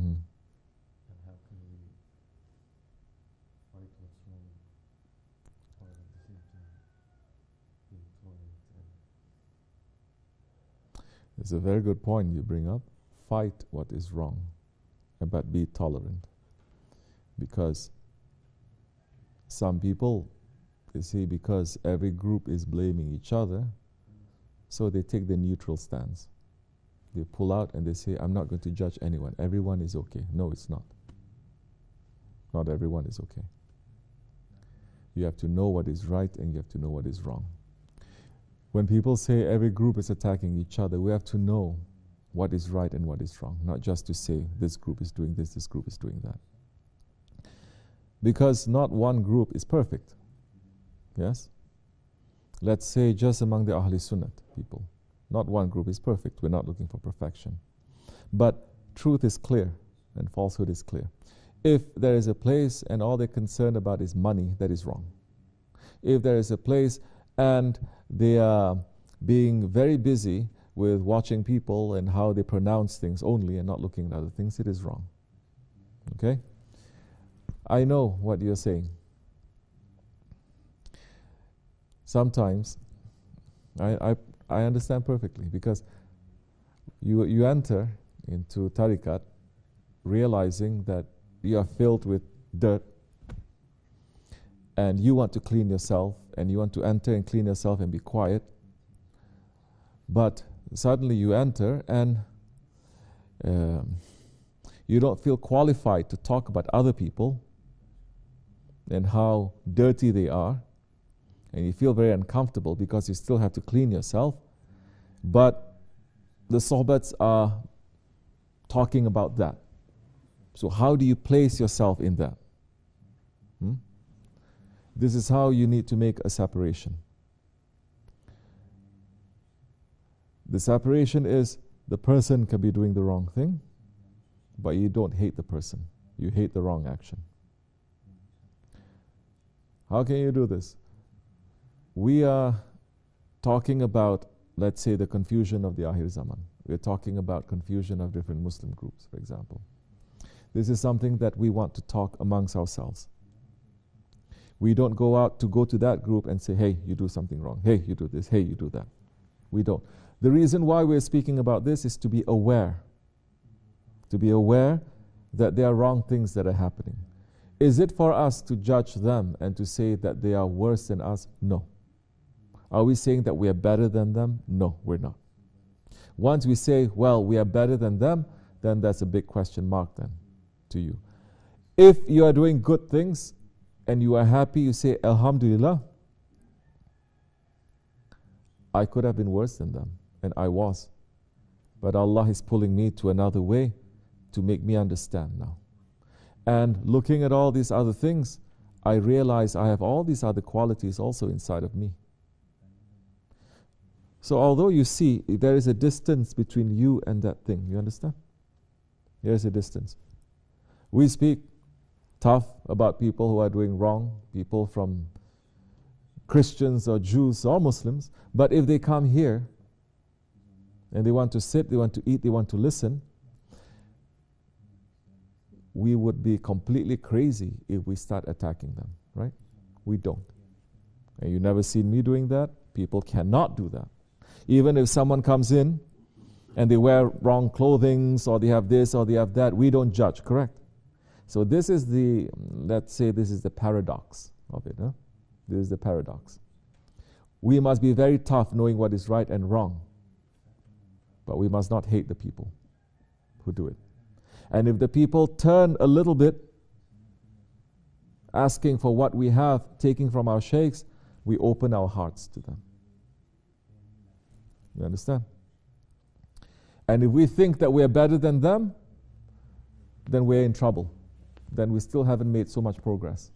And how can we fight what's wrong while at the same time being tolerant? It's a very good point you bring up. Fight what is wrong, but be tolerant. Because some people, you see, because every group is blaming each other, so they take the neutral stance. They pull out and they say, I'm not going to judge anyone. Everyone is okay. No, it's not. Not everyone is okay. You have to know what is right and you have to know what is wrong. When people say every group is attacking each other, we have to know what is right and what is wrong, not just to say this group is doing this group is doing that. Because not one group is perfect. Yes? Let's say just among the Ahl Sunnat people, not one group is perfect. We're not looking for perfection. But truth is clear and falsehood is clear. If there is a place and all they're concerned about is money, that is wrong. If there is a place and they are being very busy with watching people and how they pronounce things only and not looking at other things, it is wrong. Okay? I know what you're saying. Sometimes I understand perfectly, because you enter into tariqat realizing that you are filled with dirt and you want to clean yourself and you want to enter and clean yourself and be quiet, but suddenly you enter and you don't feel qualified to talk about other people and how dirty they are, and you feel very uncomfortable because you still have to clean yourself, but the sohbats are talking about that. So how do you place yourself in that? This is how you need to make a separation. The separation is the person can be doing the wrong thing, but you don't hate the person. You hate the wrong action. How can you do this? We are talking about, let's say, the confusion of the Ahir Zaman. We're talking about confusion of different Muslim groups, for example. This is something that we want to talk amongst ourselves. We don't go to that group and say, hey, you do something wrong. Hey, you do this. Hey, you do that. We don't. The reason why we're speaking about this is to be aware. To be aware that there are wrong things that are happening. Is it for us to judge them and to say that they are worse than us? No. Are we saying that we are better than them? No, we're not. Once we say, well, we are better than them, then that's a big question mark then to you. If you are doing good things and you are happy, you say, Alhamdulillah, I could have been worse than them, and I was. But Allah is pulling me to another way to make me understand now. And looking at all these other things, I realize I have all these other qualities also inside of me. So although you see there is a distance between you and that thing, you understand? There is a distance. We speak tough about people who are doing wrong, people from Christians or Jews or Muslims, but if they come here and they want to sit, they want to eat, they want to listen, we would be completely crazy if we start attacking them, right? We don't. And you never seen me doing that. People cannot do that. Even if someone comes in and they wear wrong clothing or they have this or they have that, we don't judge, correct? So this is the, let's say this is the paradox of it. Huh? This is the paradox. We must be very tough knowing what is right and wrong, but we must not hate the people who do it. And if the people turn a little bit, asking for what we have, taking from our sheikhs, we open our hearts to them. You understand? And if we think that we are better than them, then we're in trouble. Then we still haven't made so much progress.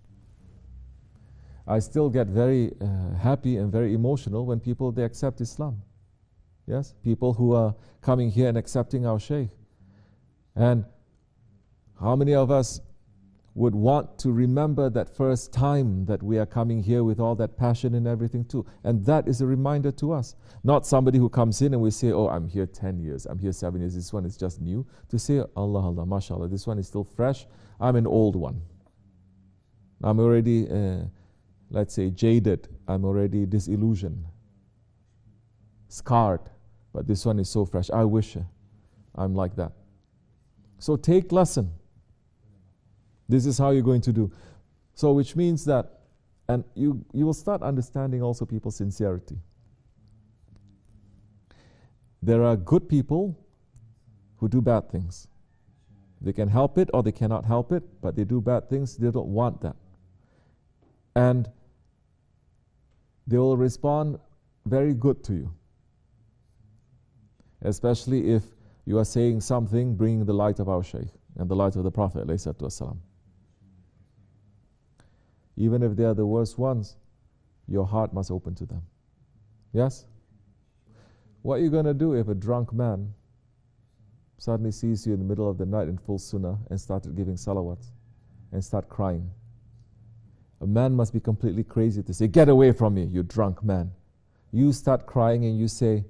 I still get very happy and very emotional when people, they accept Islam. Yes? People who are coming here and accepting our sheikh. And how many of us would want to remember that first time that we are coming here with all that passion and everything too. And that is a reminder to us. Not somebody who comes in and we say, oh, I'm here 10 years, I'm here 7 years, this one is just new. To say, Allah, Allah, mashallah, this one is still fresh, I'm an old one. I'm already, let's say, jaded, I'm already disillusioned, scarred, but this one is so fresh. I wish I'm like that. So take lesson. This is how you're going to do. So which means that, and you will start understanding also people's sincerity. There are good people who do bad things. They can help it or they cannot help it, but they do bad things, they don't want that. And they will respond very good to you. Especially if you are saying something bringing the light of our Sheykh and the light of the Prophet ﷺ. Even if they are the worst ones, your heart must open to them. Yes? What are you going to do if a drunk man suddenly sees you in the middle of the night in full sunnah and started giving salawats and start crying? A man must be completely crazy to say, get away from me, you drunk man. You start crying and you say,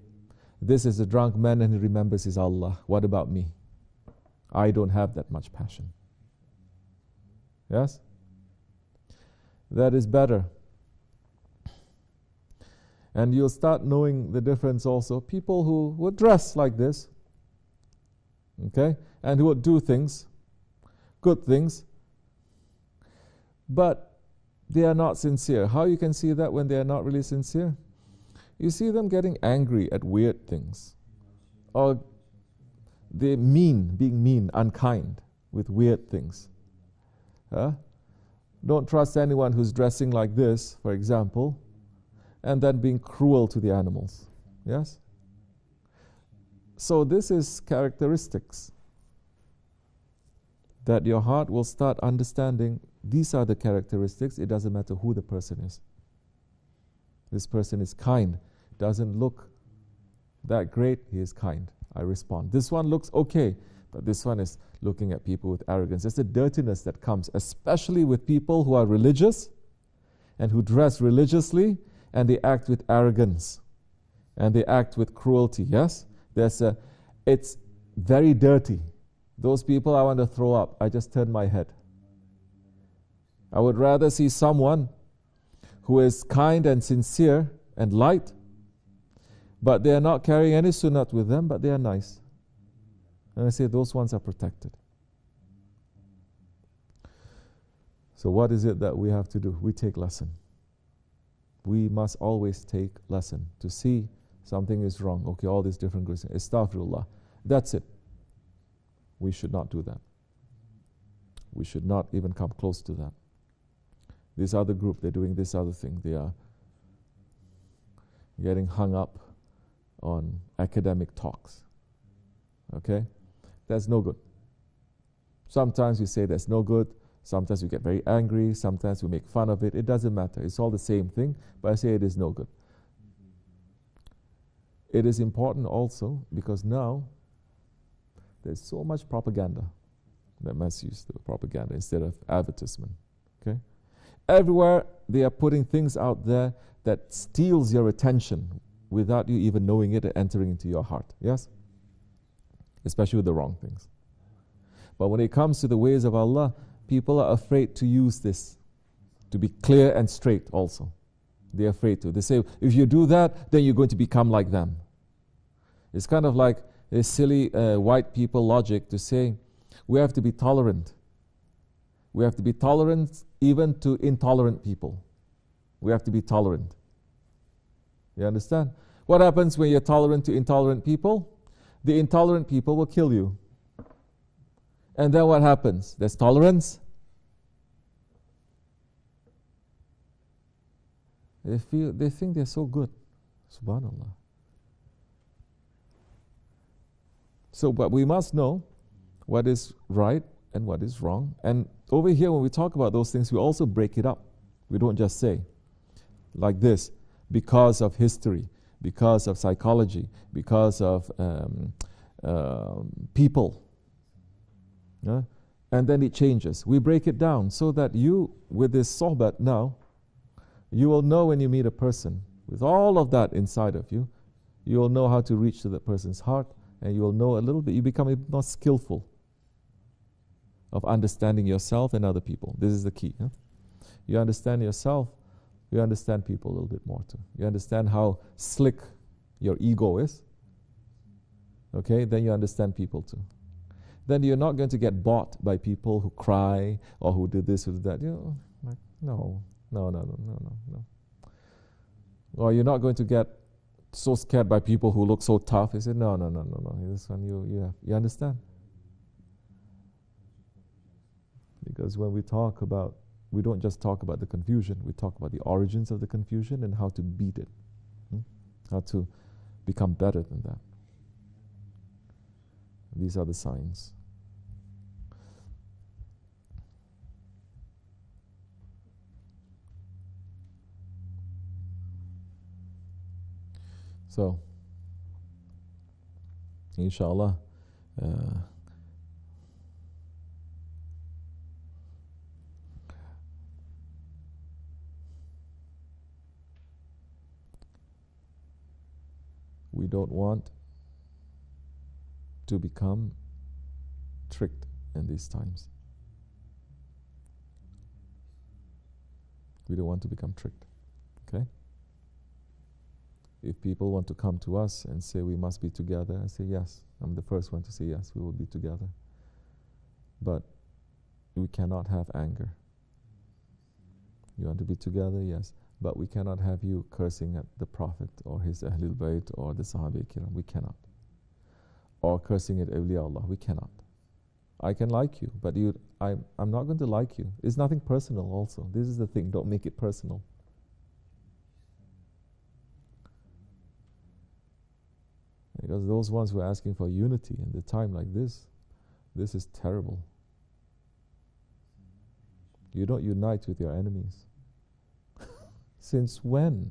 this is a drunk man and he remembers his Allah. What about me? I don't have that much passion. Yes? That is better. And you'll start knowing the difference also. People who would dress like this, okay, and who would do things, good things, but they are not sincere. How you can see that when they are not really sincere? You see them getting angry at weird things. Or they're mean, being mean, unkind with weird things. Huh? Don't trust anyone who's dressing like this, for example, and then being cruel to the animals. Yes? So this is characteristics that your heart will start understanding. These are the characteristics. It doesn't matter who the person is. This person is kind. Doesn't look that great, he is kind. I respond. This one looks okay, but this one is looking at people with arrogance. There's a dirtiness that comes, especially with people who are religious and who dress religiously and they act with arrogance and they act with cruelty. Yes? It's very dirty. Those people I want to throw up. I just turn my head. I would rather see someone who is kind and sincere and light, but they are not carrying any sunnat with them, but they are nice. And I say those ones are protected. So what is it that we have to do? We take lesson. We must always take lesson to see something is wrong. Okay, all these different groups. Astaghfirullah. That's it. We should not do that. We should not even come close to that. This other group, they're doing this other thing. They are getting hung up on academic talks. Okay? That's no good. Sometimes we say that's no good. Sometimes we get very angry. Sometimes we make fun of it. It doesn't matter. It's all the same thing, but I say it is no good. It is important also because now there's so much propaganda. That must use the propaganda instead of advertisement. Okay? Everywhere they are putting things out there that steals your attention without you even knowing it and entering into your heart. Yes? Especially with the wrong things. But when it comes to the ways of Allah, people are afraid to use this, to be clear and straight also. They're afraid to. They say, if you do that, then you're going to become like them. It's kind of like a silly white people logic to say, we have to be tolerant. We have to be tolerant even to intolerant people. We have to be tolerant. You understand? What happens when you're tolerant to intolerant people? The intolerant people will kill you. And then what happens? There's tolerance. They think they're so good. Subhanallah. So, but we must know what is right and what is wrong. And over here, when we talk about those things, we also break it up. We don't just say, like this, because of history, because of psychology, because of people. And then it changes. We break it down so that you, with this sohbat now, you will know when you meet a person, with all of that inside of you, you will know how to reach to that person's heart, and you will know a little bit, you become a bit more skillful of understanding yourself and other people. This is the key. Huh? You understand yourself, you understand people a little bit more too. You understand how slick your ego is. Okay, then you understand people too. Then you're not going to get bought by people who cry or who did this or that. You know, like, no. Or you're not going to get so scared by people who look so tough. You say, no. This one you understand. Because when we talk about, we don't just talk about the confusion, we talk about the origins of the confusion and how to beat it. How to become better than that. These are the signs. So, inshallah, we don't want to become tricked in these times. We don't want to become tricked. Okay? If people want to come to us and say we must be together, I say yes. I'm the first one to say yes, we will be together. But we cannot have anger. You want to be together? Yes. But we cannot have you cursing at the Prophet or his Ahlul Bayt or the Sahaba Kiram. We cannot. Or cursing at Awliya Allah. We cannot. I can like you, but I'm not going to like you. It's nothing personal also. This is the thing, don't make it personal. Because those ones who are asking for unity in the time like this is terrible. You don't unite with your enemies. Since when?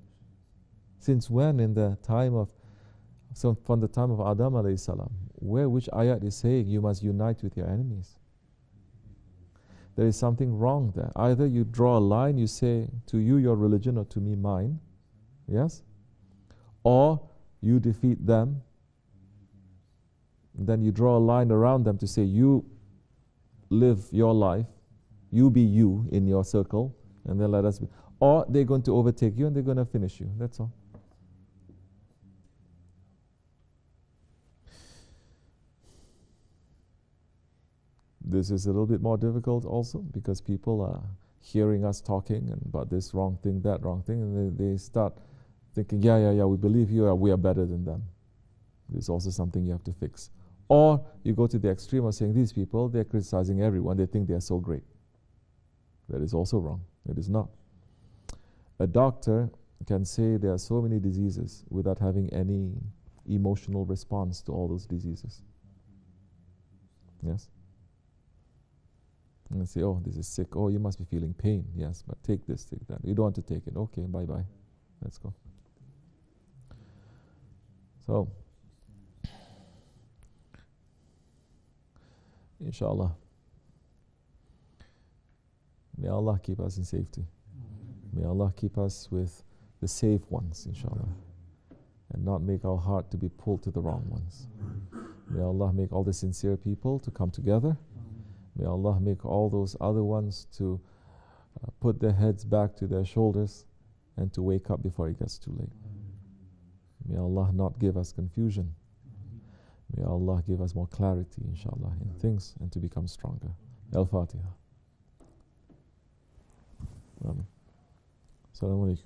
Since when in the time of, from the time of Adam alayhi salam, which ayat is saying you must unite with your enemies? There is something wrong there. Either you draw a line, you say, to you your religion or to me mine, yes? Or you defeat them, then you draw a line around them to say you live your life, you be you in your circle, and then let us be. Or they're going to overtake you and they're going to finish you. That's all. This is a little bit more difficult also because people are hearing us talking about this wrong thing, that wrong thing, and they start thinking, yeah, we believe you, we are better than them. This is also something you have to fix. Or you go to the extreme of saying these people, they're criticizing everyone, they think they're so great. That is also wrong. It is not. A doctor can say there are so many diseases without having any emotional response to all those diseases. Yes? And they say, oh, this is sick. Oh, you must be feeling pain. Yes, but take this, take that. You don't want to take it. Okay, bye-bye. Let's go. So, inshallah, may Allah keep us in safety. May Allah keep us with the safe ones, inshallah, and not make our heart to be pulled to the wrong ones. May Allah make all the sincere people to come together. May Allah make all those other ones to put their heads back to their shoulders and to wake up before it gets too late. May Allah not give us confusion. May Allah give us more clarity, inshallah, in things and to become stronger. Al-Fatiha. Amen. Assalamu alaikum.